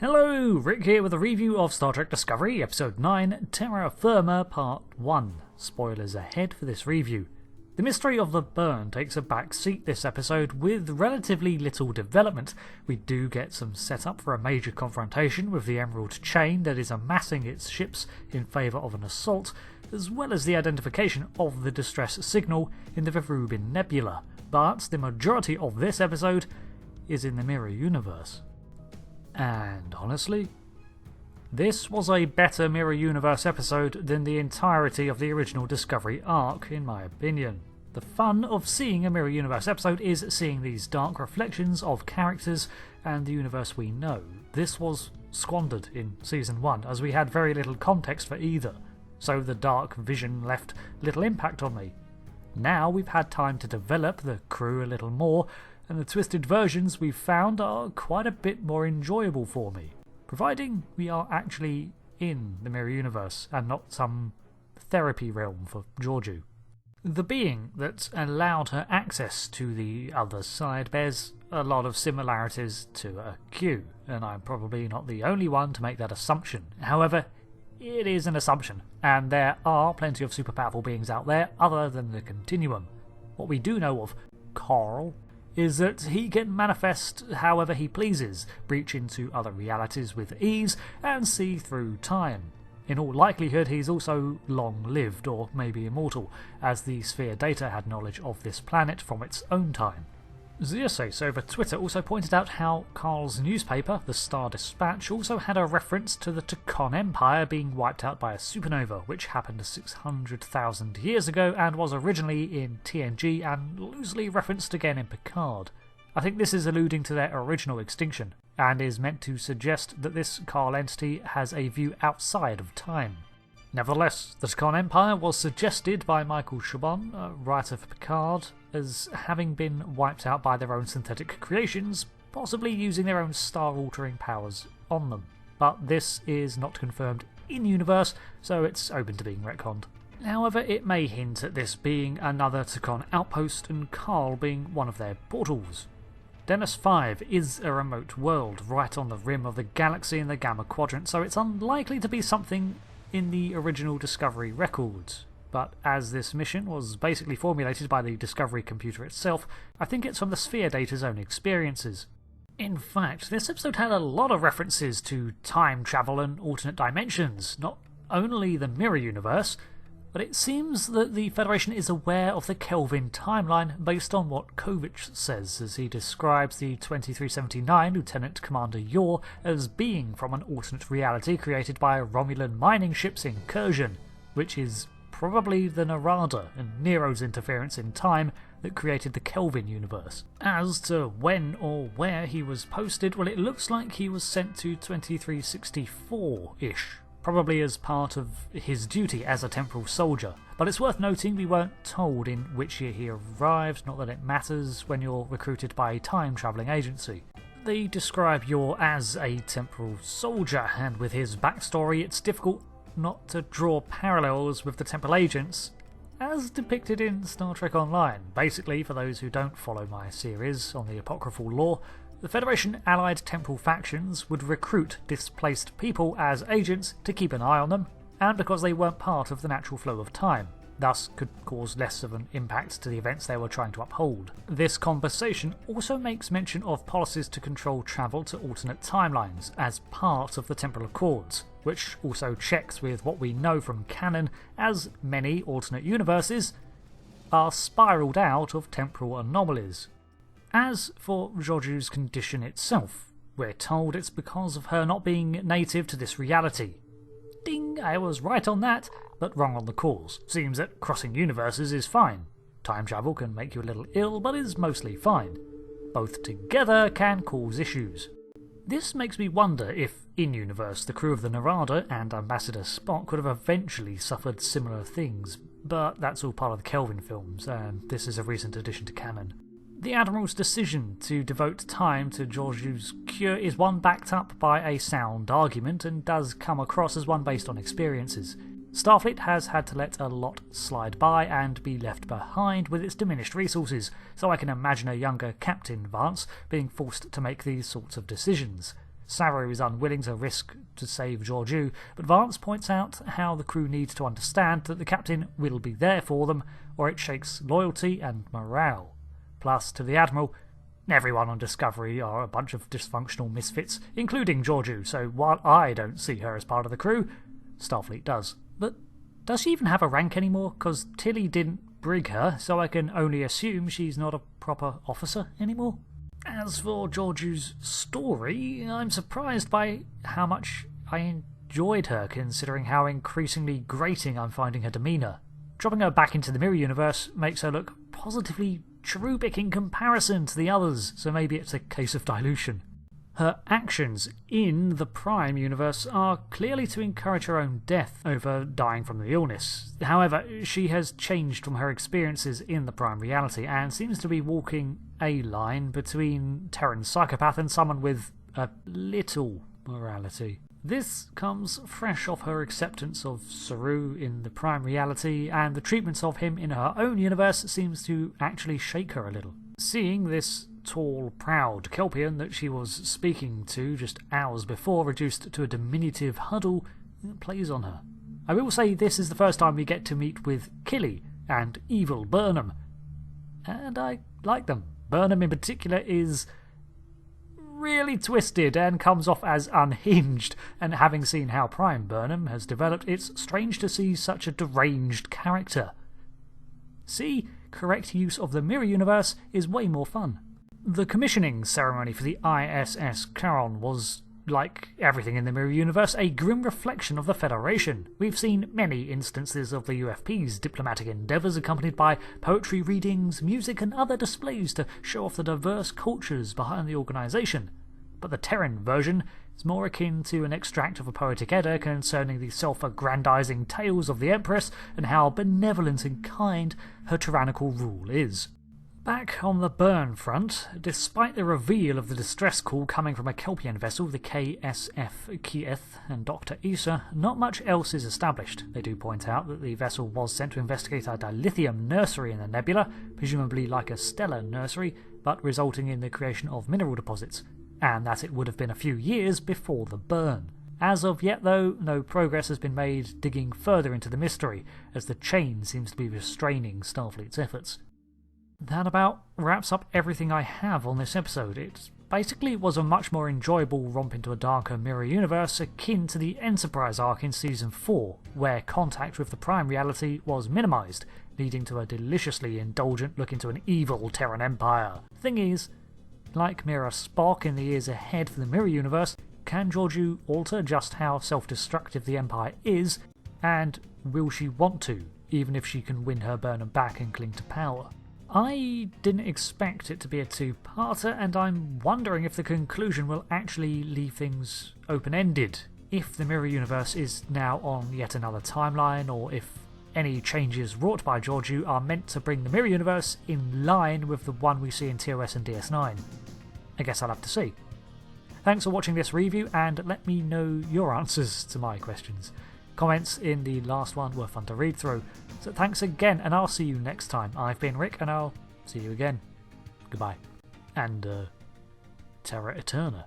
Hello, Rick here with a review of Star Trek Discovery, Episode 9, Terra Firma, Part 1. Spoilers ahead for this review. The mystery of the burn takes a back seat this episode with relatively little development. We do get some setup for a major confrontation with the Emerald Chain that is amassing its ships in favour of an assault, as well as the identification of the distress signal in the Verubin Nebula. But the majority of this episode is in the Mirror Universe. And honestly, this was a better Mirror Universe episode than the entirety of the original Discovery arc, in my opinion. The fun of seeing a Mirror Universe episode is seeing these dark reflections of characters and the universe we know. This was squandered in Season 1, as we had very little context for either, so the dark vision left little impact on me. Now we've had time to develop the crew a little more, and the twisted versions we've found are quite a bit more enjoyable for me, providing we are actually in the Mirror Universe and not some therapy realm for Georgiou. The being that allowed her access to the other side bears a lot of similarities to a Q, and I'm probably not the only one to make that assumption. However, it is an assumption, and there are plenty of super powerful beings out there other than the Continuum. What we do know of Carl is that he can manifest however he pleases, breach into other realities with ease, and see through time. In all likelihood, he's also long-lived, or maybe immortal, as the Sphere data had knowledge of this planet from its own time. Zeosace over Twitter also pointed out how Carl's newspaper, the Star Dispatch, also had a reference to the Tacon Empire being wiped out by a supernova, which happened 600,000 years ago and was originally in TNG and loosely referenced again in Picard. I think this is alluding to their original extinction, and is meant to suggest that this Carl entity has a view outside of time. Nevertheless, the Tacon Empire was suggested by Michael Chabon, a writer for Picard, as having been wiped out by their own synthetic creations, possibly using their own star-altering powers on them. But this is not confirmed in-universe, so it's open to being retconned. However, it may hint at this being another Tacon outpost and Carl being one of their portals. Dennis 5 is a remote world right on the rim of the galaxy in the Gamma Quadrant, so it's unlikely to be something in the original Discovery records. But as this mission was basically formulated by the Discovery computer itself, I think it's from the Sphere data's own experiences. In fact, this episode had a lot of references to time travel and alternate dimensions, not only the Mirror Universe, but it seems that the Federation is aware of the Kelvin timeline based on what Kovich says as he describes the 2379 Lieutenant Commander Yor as being from an alternate reality created by a Romulan mining ship's incursion, which is probably the Narada and Nero's interference in time that created the Kelvin universe. As to when or where he was posted, well, it looks like he was sent to 2364-ish. Probably as part of his duty as a temporal soldier, but it's worth noting we weren't told in which year he arrived, not that it matters when you're recruited by a time-travelling agency. They describe Yor as a temporal soldier, and with his backstory it's difficult not to draw parallels with the temporal agents, as depicted in Star Trek Online. Basically, for those who don't follow my series on the apocryphal lore, the Federation allied temporal factions would recruit displaced people as agents to keep an eye on them, and because they weren't part of the natural flow of time, thus could cause less of an impact to the events they were trying to uphold. This conversation also makes mention of policies to control travel to alternate timelines as part of the Temporal Accords, which also checks with what we know from canon, as many alternate universes are spiralled out of temporal anomalies. As for Georgiou's condition itself, we're told it's because of her not being native to this reality. Ding, I was right on that, but wrong on the cause. Seems that crossing universes is fine. Time travel can make you a little ill, but is mostly fine. Both together can cause issues. This makes me wonder if, in-universe, the crew of the Narada and Ambassador Spock could have eventually suffered similar things, but that's all part of the Kelvin films, and this is a recent addition to canon. The Admiral's decision to devote time to Georgiou's cure is one backed up by a sound argument and does come across as one based on experiences. Starfleet has had to let a lot slide by and be left behind with its diminished resources, so I can imagine a younger Captain Vance being forced to make these sorts of decisions. Saru is unwilling to risk to save Georgiou, but Vance points out how the crew needs to understand that the captain will be there for them, or it shakes loyalty and morale. Plus, to the Admiral, everyone on Discovery are a bunch of dysfunctional misfits, including Georgiou, so while I don't see her as part of the crew, Starfleet does. But does she even have a rank anymore? Because Tilly didn't brig her, so I can only assume she's not a proper officer anymore. As for Georgiou's story, I'm surprised by how much I enjoyed her, considering how increasingly grating I'm finding her demeanour. Dropping her back into the mirror universe makes her look positively cherubic in comparison to the others, so maybe it's a case of dilution. Her actions in the Prime universe are clearly to encourage her own death over dying from the illness. However, she has changed from her experiences in the Prime reality and seems to be walking a line between Terran psychopath and someone with a little morality. This comes fresh off her acceptance of Saru in the Prime reality, and the treatment of him in her own universe seems to actually shake her a little. Seeing this tall, proud Kelpian that she was speaking to just hours before reduced to a diminutive huddle plays on her. I will say this is the first time we get to meet with Killy and evil Burnham, and I like them. Burnham in particular is really twisted and comes off as unhinged, and having seen how Prime Burnham has developed, it's strange to see such a deranged character. See, correct use of the mirror universe is way more fun. The commissioning ceremony for the ISS Charon was, like everything in the mirror universe, a grim reflection of the Federation. We've seen many instances of the UFP's diplomatic endeavours accompanied by poetry readings, music and other displays to show off the diverse cultures behind the organisation. But the Terran version is more akin to an extract of a poetic Edda concerning the self-aggrandising tales of the Empress and how benevolent and kind her tyrannical rule is. Back on the burn front, despite the reveal of the distress call coming from a Kelpian vessel, the KSF Kieth and Dr. Issa, not much else is established. They do point out that the vessel was sent to investigate a dilithium nursery in the nebula, presumably like a stellar nursery, but resulting in the creation of mineral deposits, and that it would have been a few years before the burn. As of yet, though, no progress has been made digging further into the mystery, as the chain seems to be restraining Starfleet's efforts. That about wraps up everything I have on this episode. It basically was a much more enjoyable romp into a darker mirror universe akin to the Enterprise arc in Season 4, where contact with the Prime reality was minimised, leading to a deliciously indulgent look into an evil Terran Empire. Thing is, like Mirror Spock in the years ahead for the mirror universe, can Georgiou alter just how self-destructive the Empire is, and will she want to, even if she can win her Burnham back and cling to power? I didn't expect it to be a two-parter, and I'm wondering if the conclusion will actually leave things open-ended. If the mirror universe is now on yet another timeline, or if any changes wrought by Georgiou are meant to bring the mirror universe in line with the one we see in TOS and DS9. I guess I'll have to see. Thanks for watching this review, and let me know your answers to my questions. Comments in the last one were fun to read through, so thanks again, and I'll see you next time. I've been Rick, and I'll see you again. Goodbye. And, Terra Eterna.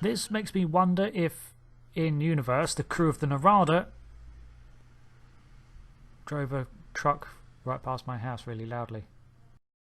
This makes me wonder if, in universe, the crew of the Narada drove a truck right past my house really loudly.